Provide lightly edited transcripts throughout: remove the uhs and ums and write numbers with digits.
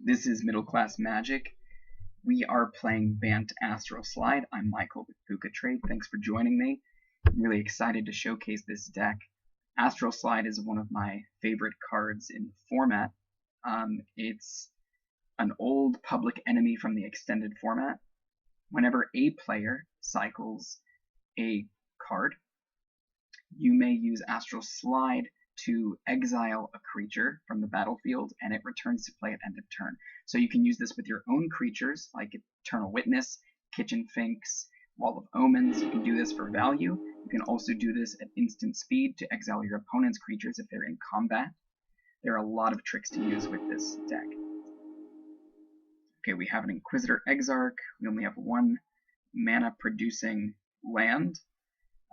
This is Middle Class Magic. We are playing Bant Astral Slide. I'm Michael with PucaTrade. Thanks for joining me. I'm really excited to showcase this deck. Astral Slide is one of my favorite cards in the format. It's an old public enemy from the extended format. Whenever a player cycles a card, you may use Astral Slide to exile a creature from the battlefield, and it returns to play at end of turn. So you can use this with your own creatures, like Eternal Witness, Kitchen Finks, Wall of Omens. You can do this for value. You can also do this at instant speed to exile your opponent's creatures if they're in combat. There are a lot of tricks to use with this deck. Okay, we have an Inquisitor Exarch. We only have one mana producing land.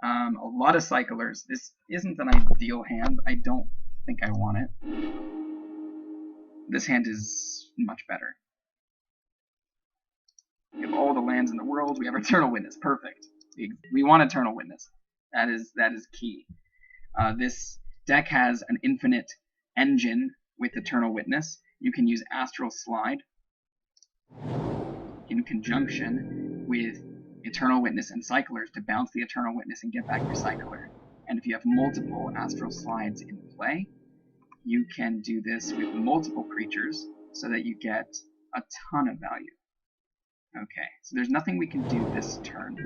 A lot of cyclers. This isn't an ideal hand. I don't think I want it. This hand is much better. We have all the lands in the world. We have Eternal Witness. Perfect. We want Eternal Witness. That is key. This deck has an infinite engine with Eternal Witness. You can use Astral Slide in conjunction with Eternal Witness and Cyclers to bounce the Eternal Witness and get back your Cycler. And if you have multiple Astral Slides in play, you can do this with multiple creatures so that you get a ton of value. Okay, so there's nothing we can do this turn.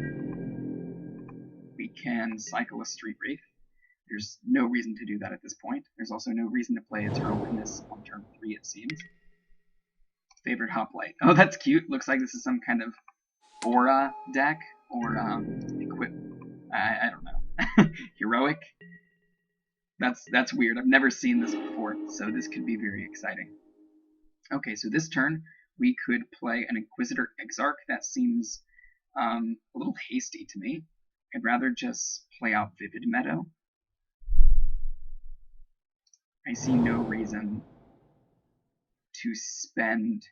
We can cycle a Street Wraith. There's no reason to do that at this point. There's also no reason to play Eternal Witness on turn 3, it seems. Favorite Hoplite. Oh, that's cute. Looks like this is some kind of Aura deck or equip. I don't know. Heroic. That's weird. I've never seen this before, so this could be very exciting. Okay, so this turn we could play an Inquisitor Exarch. That seems a little hasty to me. I'd rather just play out Vivid Meadow. I see no reason to spend.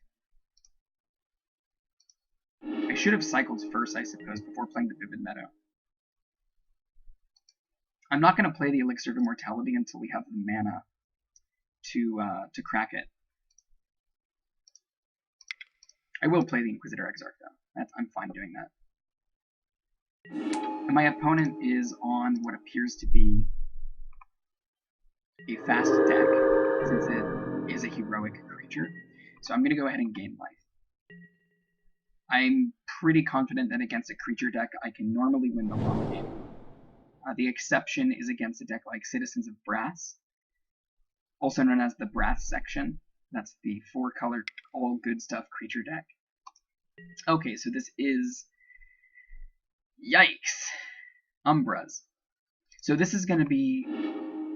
I should have cycled first, I suppose, before playing the Vivid Meadow. I'm not going to play the Elixir of Immortality until we have the mana to crack it. I will play the Inquisitor Exarch, though. I'm fine doing that. And my opponent is on what appears to be a fast deck, since it is a heroic creature. So I'm going to go ahead and gain life. I'm pretty confident that against a creature deck, I can normally win the long game. The exception is against a deck like Citizens of Brass, also known as the Brass section. That's the 4-color, all good stuff creature deck. Okay, so this is... Yikes! Umbras. So this is going to be...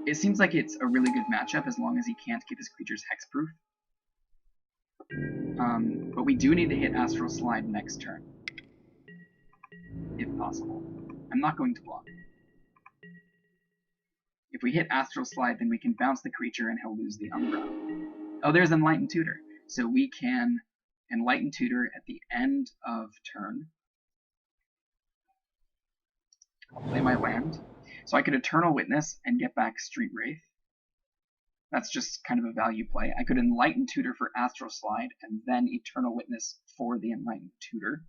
It seems like it's a really good matchup as long as he can't keep his creatures hexproof. But we do need to hit Astral Slide next turn, if possible. I'm not going to block. If we hit Astral Slide, then we can bounce the creature and he'll lose the Umbra. Oh, there's Enlightened Tutor. So we can Enlightened Tutor at the end of turn. I'll play my land. So I could Eternal Witness and get back Street Wraith. That's just kind of a value play. I could Enlighten Tutor for Astral Slide, and then Eternal Witness for the Enlightened Tutor.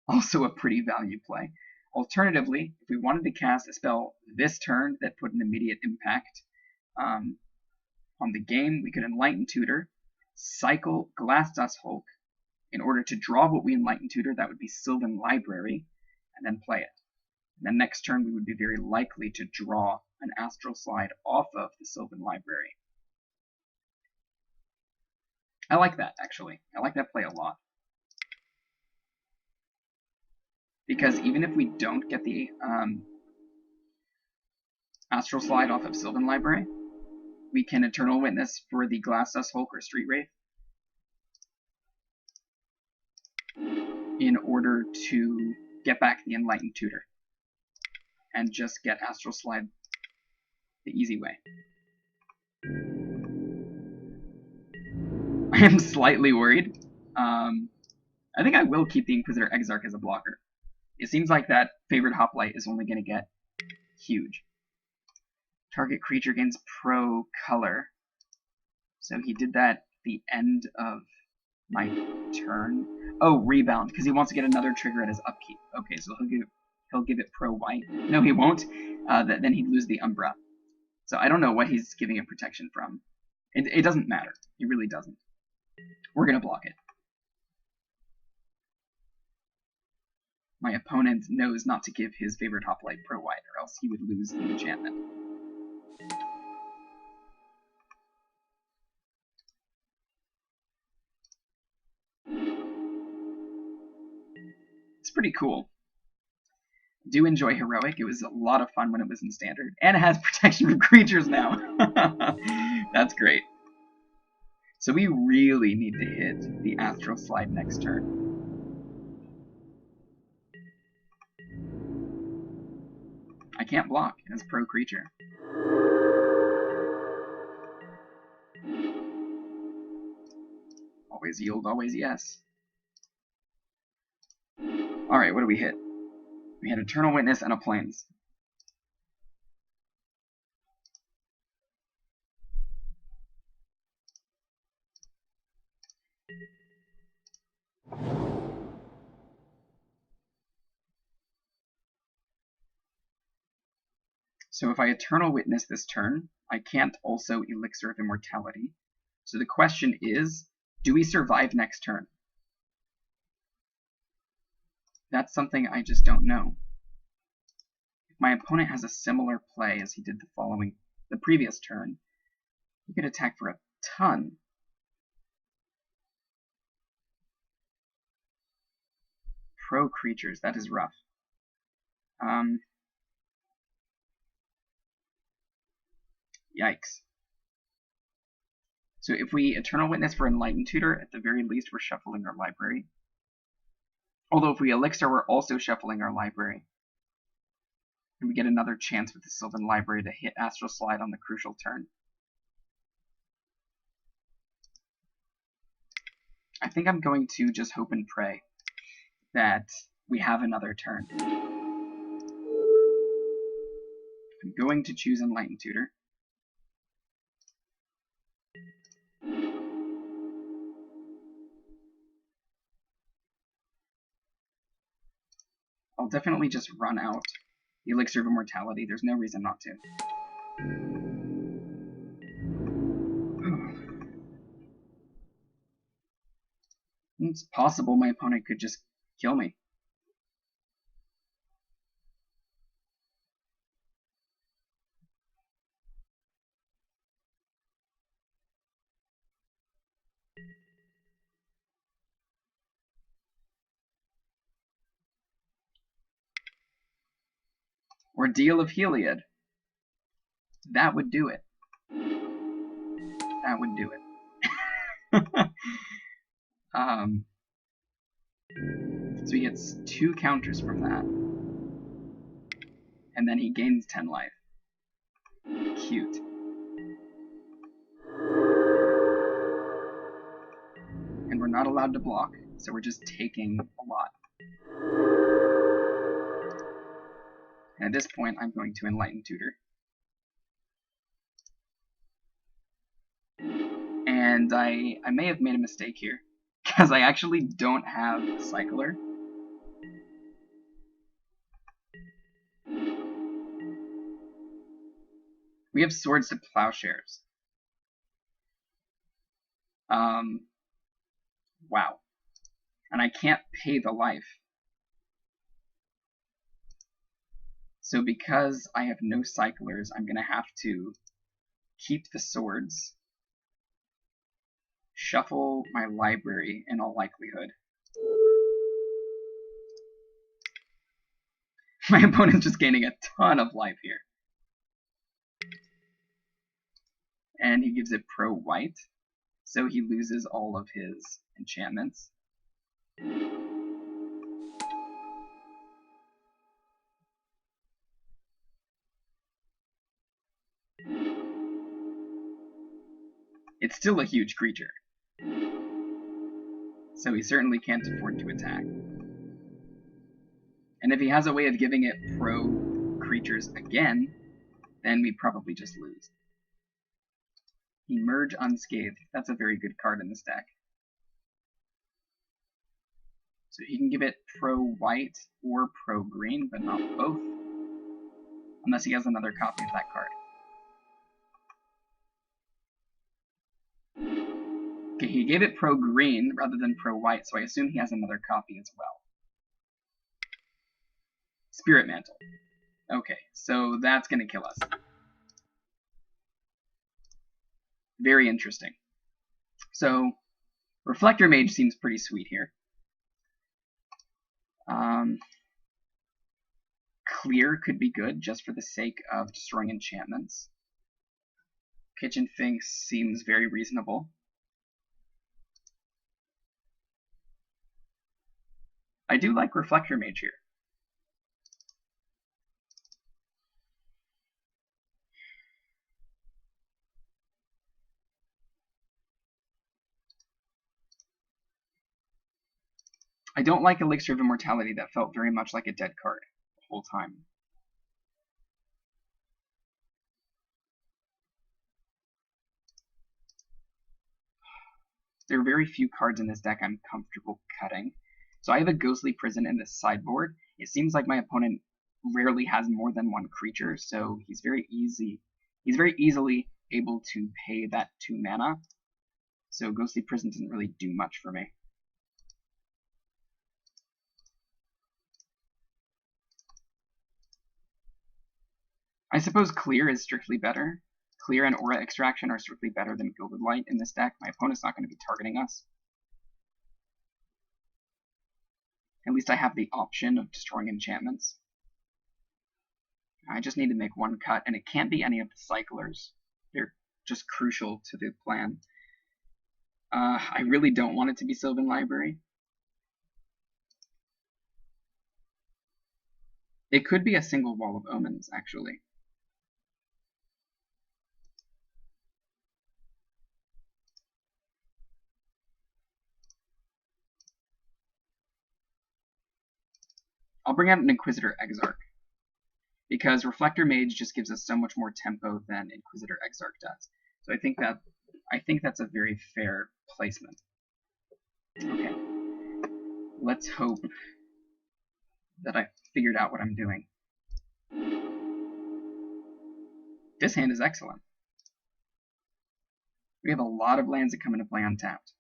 Also a pretty value play. Alternatively, if we wanted to cast a spell this turn that put an immediate impact on the game, we could Enlighten Tutor, cycle Glassdust Hulk. In order to draw what we Enlighten Tutor, that would be Sylvan Library, and then play it. And then next turn, we would be very likely to draw an Astral Slide off of the Sylvan Library. I like that, actually. I like that play a lot. Because even if we don't get the Astral Slide off of Sylvan Library, we can Eternal Witness for the Glassdust Hulk or Street Wraith in order to get back the Enlightened Tutor and just get Astral Slide the easy way. I am slightly worried. I think I will keep the Inquisitor Exarch as a blocker. It seems like that Favorite Hoplite is only going to get huge. Target creature gains pro color. So he did that the end of my turn. Oh, rebound, because he wants to get another trigger at his upkeep. Okay, so he'll give it pro white. No, he won't. Then he'd lose the Umbra. So I don't know what he's giving it protection from. It doesn't matter. It really doesn't. We're gonna block it. My opponent knows not to give his favorite hoplite pro white, or else he would lose the enchantment. It's pretty cool. Do enjoy Heroic. It was a lot of fun when it was in Standard. And it has protection from creatures now. That's great. So we really need to hit the Astral Slide next turn. I can't block as pro creature. Always yield, always yes. Alright, what do we hit? We had Eternal Witness and a Plains. So if I Eternal Witness this turn, I can't also Elixir of Immortality. So the question is, do we survive next turn? That's something I just don't know. If my opponent has a similar play as he did the previous turn, he could attack for a ton. Pro creatures, that is rough. Yikes. So if we Eternal Witness for Enlightened Tutor, at the very least we're shuffling our library. Although if we Elixir, we're also shuffling our library. And we get another chance with the Sylvan Library to hit Astral Slide on the crucial turn. I think I'm going to just hope and pray that we have another turn. I'm going to choose Enlightened Tutor. I'll definitely just run out the Elixir of Immortality. There's no reason not to. It's possible my opponent could just kill me. Ordeal of Heliod. That would do it. That would do it. So he gets 2 counters from that. And then he gains 10 life. Cute. And we're not allowed to block, so we're just taking a lot. And at this point, I'm going to Enlighten Tutor. And I may have made a mistake here, because I actually don't have a Cycler. We have Swords to Plowshares. Wow. And I can't pay the life. So because I have no Cyclers, I'm going to have to keep the swords, shuffle my library in all likelihood. My opponent's just gaining a ton of life here. And he gives it pro white, so he loses all of his enchantments. It's still a huge creature, so he certainly can't afford to attack. And if he has a way of giving it pro creatures again, then we probably just lose. Emerge unscathed. That's a very good card in this deck. So you can give it pro-white or pro-green, but not both. Unless he has another copy of that card. Okay, he gave it pro-green rather than pro-white, so I assume he has another copy as well. Spirit Mantle. Okay, so that's going to kill us. Very interesting. So, Reflector Mage seems pretty sweet here. Clear could be good just for the sake of destroying enchantments. Kitchen Finks seems very reasonable. I do like Reflector Mage here. I don't like Elixir of Immortality. That felt very much like a dead card the whole time. There are very few cards in this deck I'm comfortable cutting. So I have a Ghostly Prison in this sideboard. It seems like my opponent rarely has more than one creature, so he's very easily able to pay that 2 mana. So Ghostly Prison doesn't really do much for me. I suppose Clear is strictly better. Clear and Aura Extraction are strictly better than Gilded Light in this deck. My opponent's not going to be targeting us. At least I have the option of destroying enchantments. I just need to make one cut, and it can't be any of the cyclers. They're just crucial to the plan. I really don't want it to be Sylvan Library. It could be a single Wall of Omens, actually. I'll bring out an Inquisitor Exarch, because Reflector Mage just gives us so much more tempo than Inquisitor Exarch does. So I think that's a very fair placement. Okay. Let's hope that I figured out what I'm doing. This hand is excellent. We have a lot of lands that come into play untapped.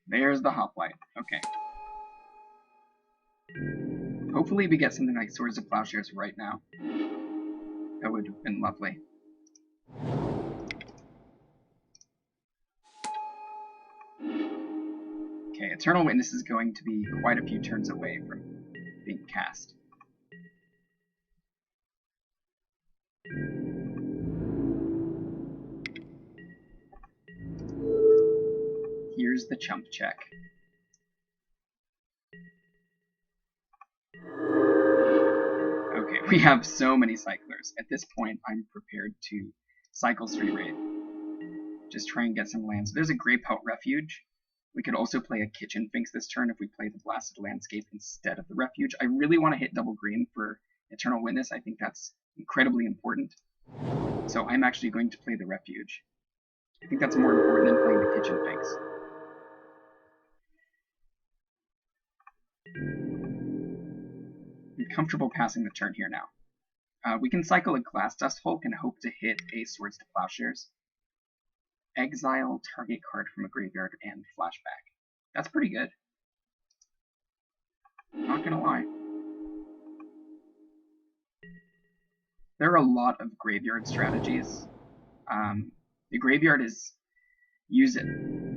There's the Hoplite. Okay. Hopefully we get something like Swords of Plowshares right now. That would have been lovely. Okay, Eternal Witness is going to be quite a few turns away from being cast. Here's the chump check. Okay, we have so many cyclers. At this point, I'm prepared to cycle 3 raid. Just try and get some lands. There's a Greypelt Refuge. We could also play a Kitchen Finks this turn if we play the Blasted Landscape instead of the Refuge. I really want to hit double green for Eternal Witness. I think that's incredibly important. So I'm actually going to play the Refuge. I think that's more important than playing the Kitchen Finks. I'm comfortable passing the turn here now. We can cycle a Glass Dust Hulk and hope to hit a Swords to Plowshares. Exile target card from a graveyard and flashback. That's pretty good. Not gonna lie. There are a lot of graveyard strategies. The graveyard is used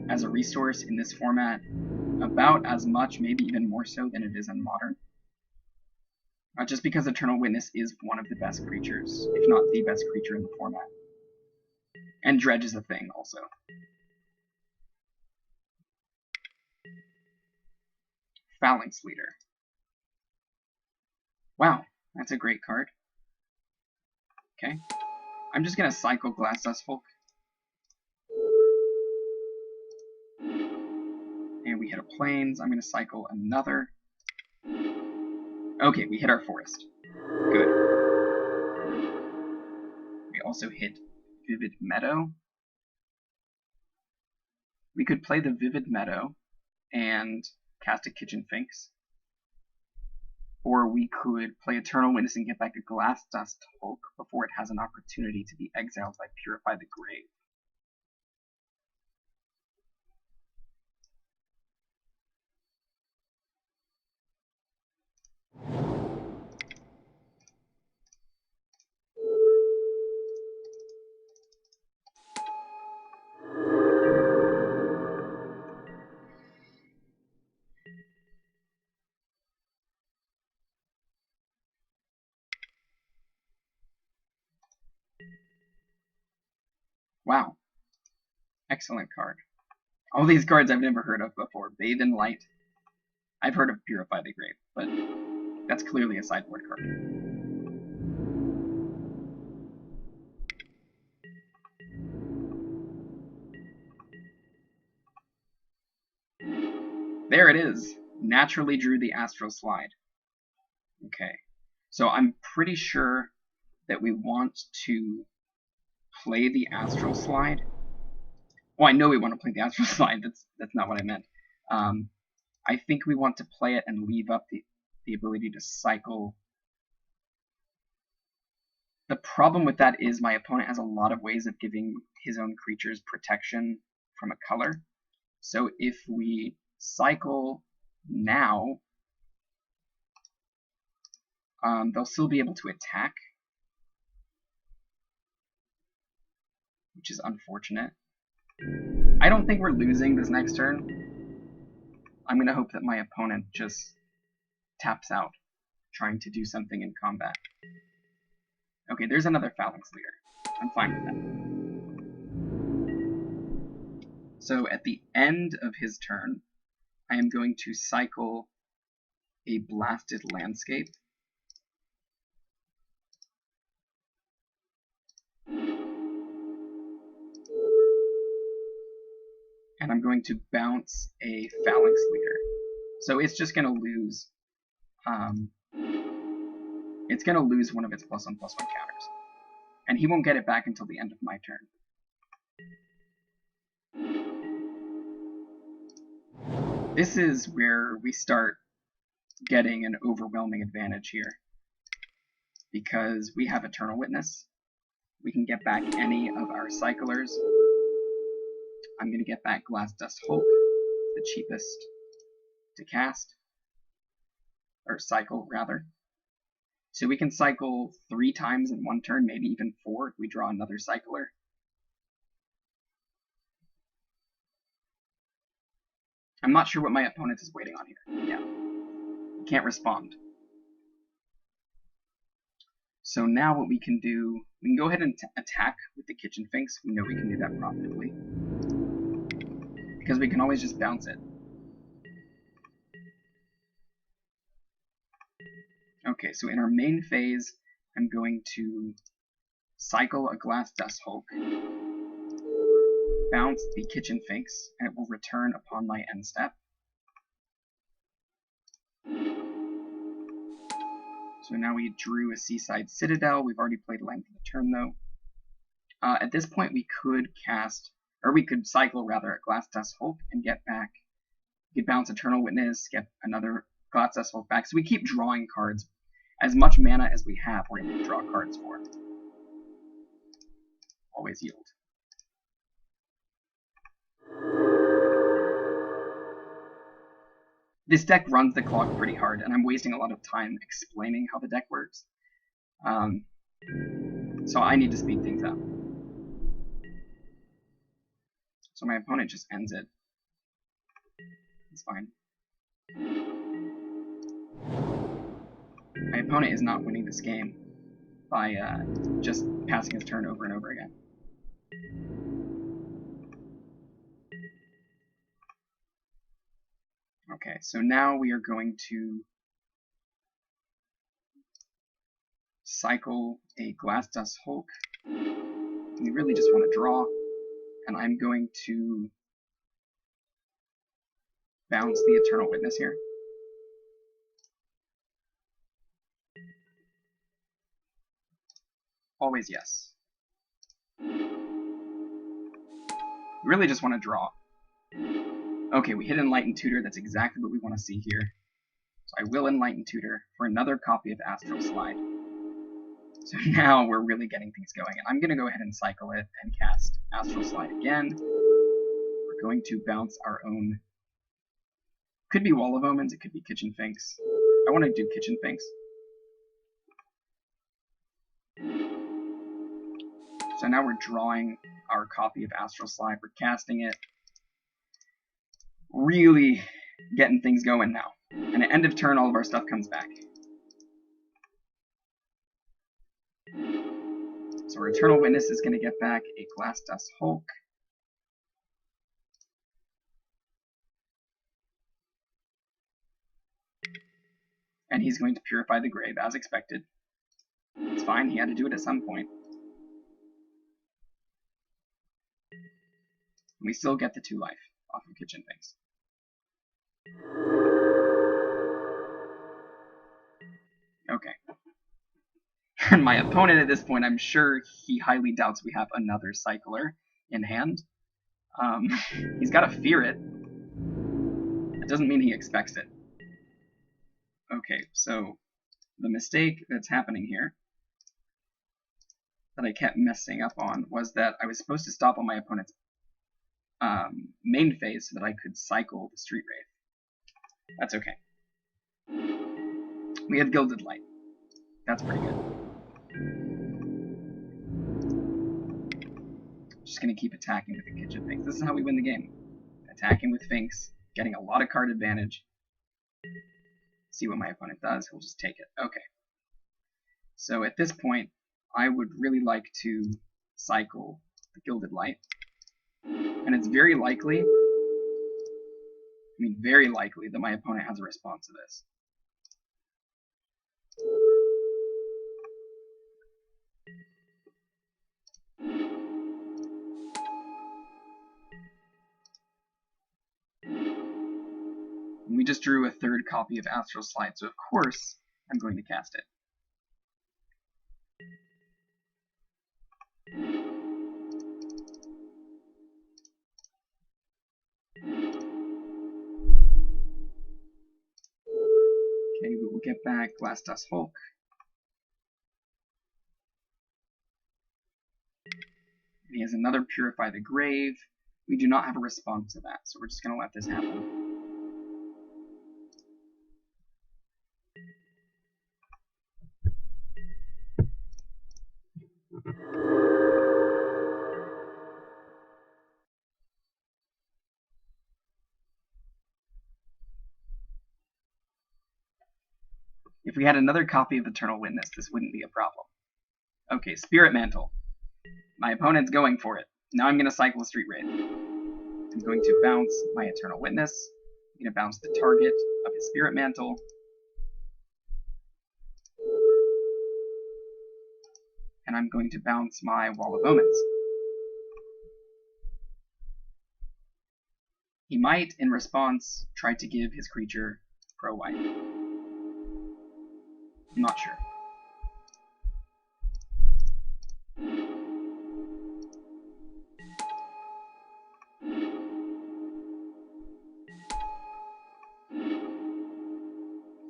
as a resource in this format about as much, maybe even more so than it is in Modern. Just because Eternal Witness is one of the best creatures, if not the best creature in the format. And Dredge is a thing, also. Phalanx Leader. Wow, that's a great card. Okay. I'm just going to cycle Glass Dust Hulk. And we hit a Plains. I'm going to cycle another. Okay, we hit our Forest. Good. We also hit Vivid Meadow. We could play the Vivid Meadow and cast a Kitchen Finks. Or we could play Eternal Witness and get back a Glass Dust Hulk before it has an opportunity to be exiled by Purify the Grave. Wow. Excellent card. All these cards I've never heard of before. Bathe in Light. I've heard of Purify the Grave, but that's clearly a sideboard card. There it is. Naturally drew the Astral Slide. Okay. So I'm pretty sure that we want to play the Astral Slide. Well, I know we want to play the Astral Slide. That's not what I meant. I think we want to play it and leave up the ability to cycle. The problem with that is my opponent has a lot of ways of giving his own creatures protection from a color. So if we cycle now, they'll still be able to attack, which is unfortunate. I don't think we're losing this next turn. I'm going to hope that my opponent just taps out, trying to do something in combat. Okay, there's another Phalanx Leader. I'm fine with that. So at the end of his turn, I am going to cycle a Blasted Landscape. And I'm going to bounce a Phalanx Leader. So it's just going to lose. It's going to lose one of its +1/+1 counters. And he won't get it back until the end of my turn. This is where we start getting an overwhelming advantage here. Because we have Eternal Witness. We can get back any of our cyclers. I'm going to get back Glass Dust Hulk, the cheapest to cast. Or cycle, rather. So we can cycle 3 times in one turn, maybe even 4 if we draw another cycler. I'm not sure what my opponent is waiting on here. Yeah. He can't respond. So now what we can do, we can go ahead and attack with the Kitchen Finks. We know we can do that profitably. Because we can always just bounce it. Okay, so in our main phase, I'm going to cycle a Glass Dust Hulk, bounce the Kitchen Finks, and it will return upon my end step. So now we drew a Seaside Citadel. We've already played length of the turn, though. At this point, we could cycle rather a Glass Dust Hulk and get back. We could bounce Eternal Witness, get another Glass Dust Hulk back. So we keep drawing cards. As much mana as we have, we're able to draw cards for. Always yield. This deck runs the clock pretty hard, and I'm wasting a lot of time explaining how the deck works. So I need to speed things up. So my opponent just ends it. It's fine. My opponent is not winning this game by just passing his turn over and over again. Okay, so now we are going to cycle a Glass Dust Hulk. We really just want to draw, and I'm going to bounce the Eternal Witness here. Always yes. We really just want to draw. Okay, we hit Enlighten Tutor. That's exactly what we want to see here. So I will Enlighten Tutor for another copy of Astral Slide. So now we're really getting things going. And I'm going to go ahead and cycle it and cast Astral Slide again. We're going to bounce our own... Could be Wall of Omens, it could be Kitchen Finks. I want to do Kitchen Finks. So now we're drawing our copy of Astral Slide. We're casting it. Really getting things going now. And at end of turn, all of our stuff comes back. So our Eternal Witness is going to get back a Glass Dust Hulk. And he's going to Purify the Grave, as expected. It's fine, he had to do it at some point. We still get the 2 life off of Kitchen Finks. Okay. And my opponent at this point, I'm sure he highly doubts we have another Cycler in hand. He's got to fear it. That doesn't mean he expects it. Okay, so the mistake that's happening here that I kept messing up on was that I was supposed to stop on my opponent's main phase so that I could cycle the Street Wraith. That's okay. We have Gilded Light. That's pretty good. Just going to keep attacking with the Kitchen Finks. This is how we win the game. Attacking with Finks, getting a lot of card advantage. See what my opponent does. He'll just take it. Okay. So at this point, I would really like to cycle the Gilded Light. And it's very likely, very likely that my opponent has a response to this. And we just drew a 3rd copy of Astral Slide, so of course I'm going to cast it. Okay, we will get back Glass Dust Hulk. And he has another Purify the Grave. We do not have a response to that, so we're just going to let this happen. If we had another copy of Eternal Witness, this wouldn't be a problem. Okay, Spirit Mantle. My opponent's going for it. Now I'm going to cycle a Street Wraith. I'm going to bounce my Eternal Witness. I'm going to bounce the target of his Spirit Mantle. And I'm going to bounce my Wall of Omens. He might, in response, try to give his creature pro-white. I'm not sure.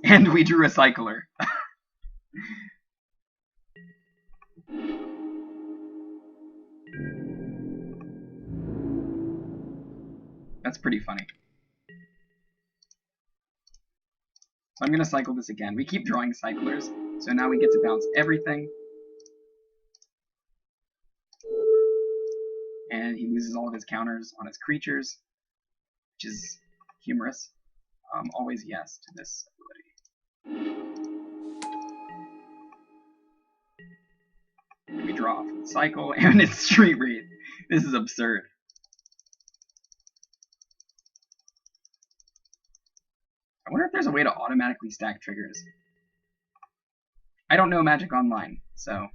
And we drew a Cycler. That's pretty funny. So I'm going to cycle this again. We keep drawing Cyclers, so now we get to bounce everything. And he loses all of his counters on his creatures, which is humorous. Always yes to this ability. We draw for the cycle, and it's Street Wraith. This is absurd. I wonder if there's a way to automatically stack triggers. I don't know Magic Online, so.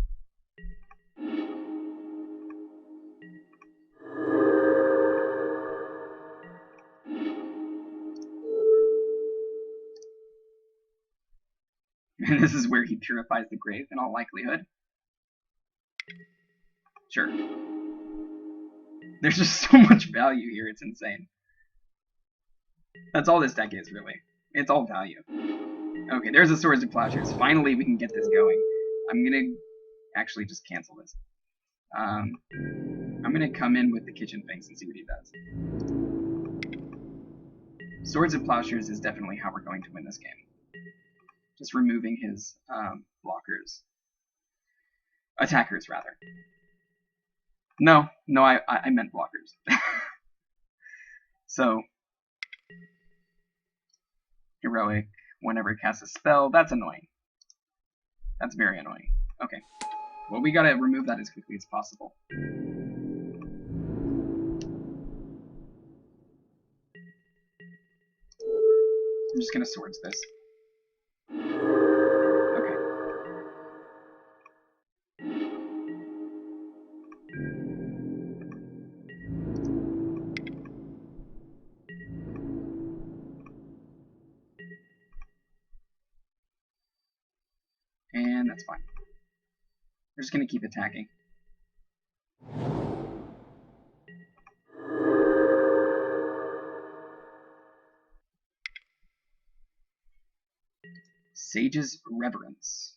And this is where he purifies the grave in all likelihood. Sure. There's just so much value here, it's insane. That's all this deck is, really. It's all value. Okay, there's the Swords of Plowshares. Finally, we can get this going. I'm gonna actually just cancel this. I'm gonna come in with the Kitchen Finks and see what he does. Swords of Plowshares is definitely how we're going to win this game. Just removing his blockers. Attackers, rather. No, I meant blockers. So, heroic, whenever it casts a spell, that's annoying. That's very annoying. Okay. Well, we gotta remove that as quickly as possible. I'm just gonna Swords this. Okay. And that's fine. We're just gonna keep attacking. Sage's Reverence.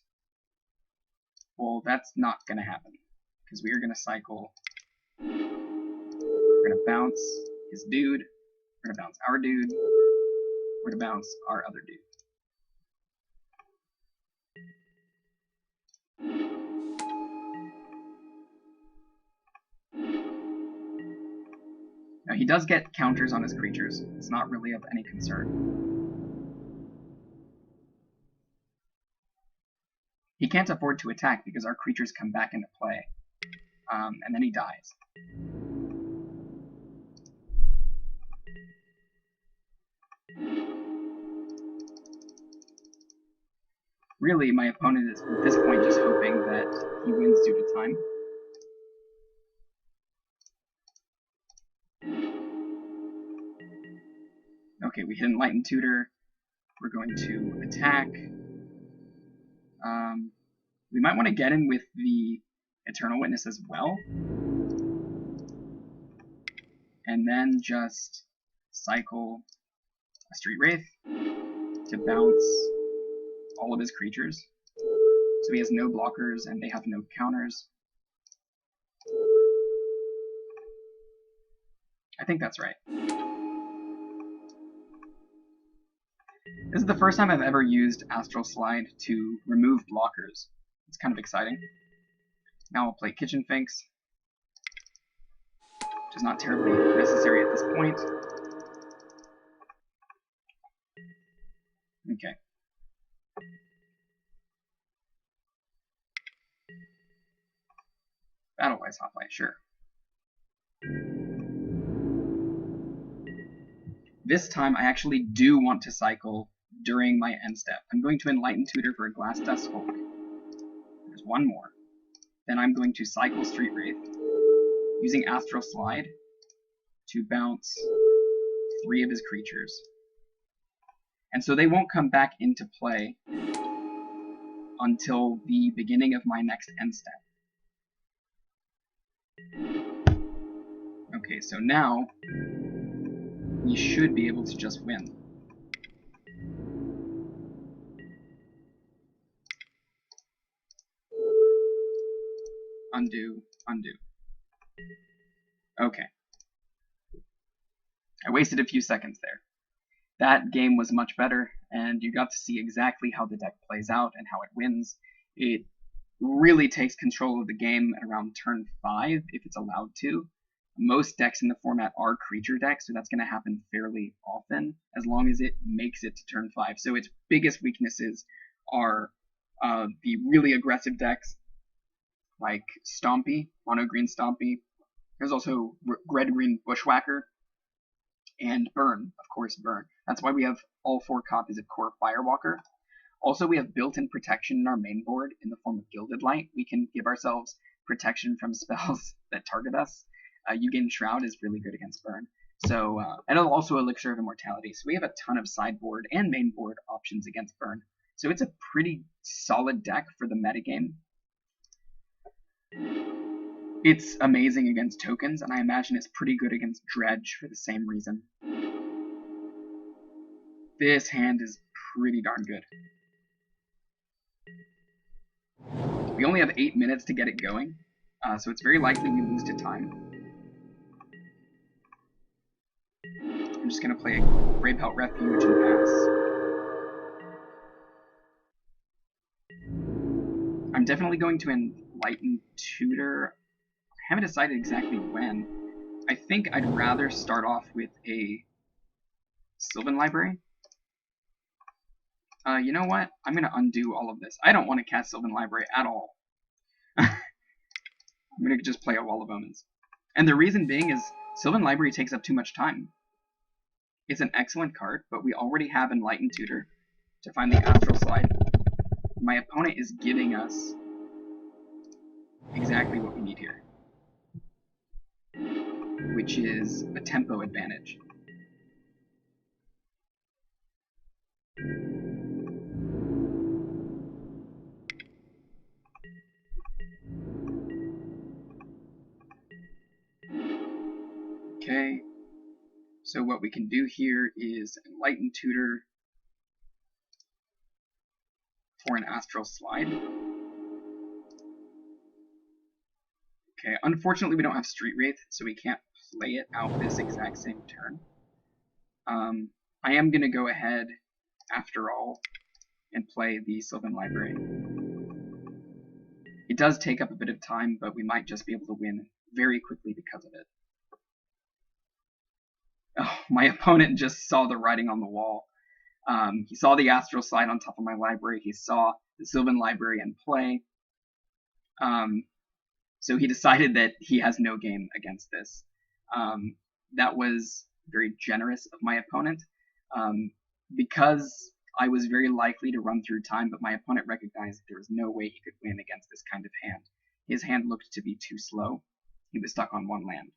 Well, that's not gonna happen, because we are gonna cycle. We're gonna bounce his dude. We're gonna bounce our dude. We're gonna bounce our other dude. Now, he does get counters on his creatures. It's not really of any concern. He can't afford to attack because our creatures come back into play. And then he dies. Really, my opponent is at this point just hoping that he wins due to time. Okay, we hit Enlightened Tutor. We're going to attack. We might want to get in with the Eternal Witness as well. And then just cycle a Street Wraith to bounce all of his creatures. So he has no blockers and they have no counters. I think that's right. This is the first time I've ever used Astral Slide to remove blockers. It's kind of exciting. Now I'll play Kitchen Finks, which is not terribly necessary at this point. Okay. Battle-wise Hoplite, sure. This time I actually do want to cycle during my end step. I'm going to Enlighten Tutor for a Glass Dust Hulk. There's one more. Then I'm going to cycle Street Wraith, using Astral Slide to bounce 3 of his creatures. And so they won't come back into play until the beginning of my next end step. Okay, so now we should be able to just win. Undo, undo. Okay. I wasted a few seconds there. That game was much better, and you got to see exactly how the deck plays out and how it wins. It really takes control of the game at around turn 5, if it's allowed to. Most decks in the format are creature decks, so that's going to happen fairly often, as long as it makes it to turn 5. So its biggest weaknesses are the really aggressive decks, like Stompy, Mono Green Stompy. There's also Red Green Bushwhacker, and Burn, of course, Burn. That's why we have all 4 copies of Core Firewalker. Also, we have built-in protection in our main board in the form of Gilded Light. We can give ourselves protection from spells that target us. Ugin Shroud is really good against burn. So, and also Elixir of Immortality. So we have a ton of sideboard and main board options against burn. So it's a pretty solid deck for the metagame. It's amazing against tokens, and I imagine it's pretty good against Dredge for the same reason. This hand is pretty darn good. We only have 8 minutes to get it going, so it's very likely we lose to time. I'm just going to play a Greypelt Refuge and pass. I'm definitely going to Enlighten Tutor. I haven't decided exactly when. I think I'd rather start off with a Sylvan Library. You know what? I'm going to undo all of this. I don't want to cast Sylvan Library at all. I'm going to just play a Wall of Omens. And the reason being is Sylvan Library takes up too much time. It's an excellent card, but we already have Enlightened Tutor to find the Astral Slide. My opponent is giving us exactly what we need here, which is a tempo advantage. Okay, so what we can do here is Enlighten Tutor for an Astral Slide. Okay, unfortunately we don't have Street Wraith, so we can't play it out this exact same turn. I am going to go ahead, after all, and play the Sylvan Library. It does take up a bit of time, but we might just be able to win very quickly because of it. Oh, my opponent just saw the writing on the wall. He saw the Astral Slide on top of my library. He saw the Sylvan Library in play. So he decided that he has no game against this. That was very generous of my opponent. Because I was very likely to run through time, but my opponent recognized that there was no way he could win against this kind of hand. His hand looked to be too slow. He was stuck on one land.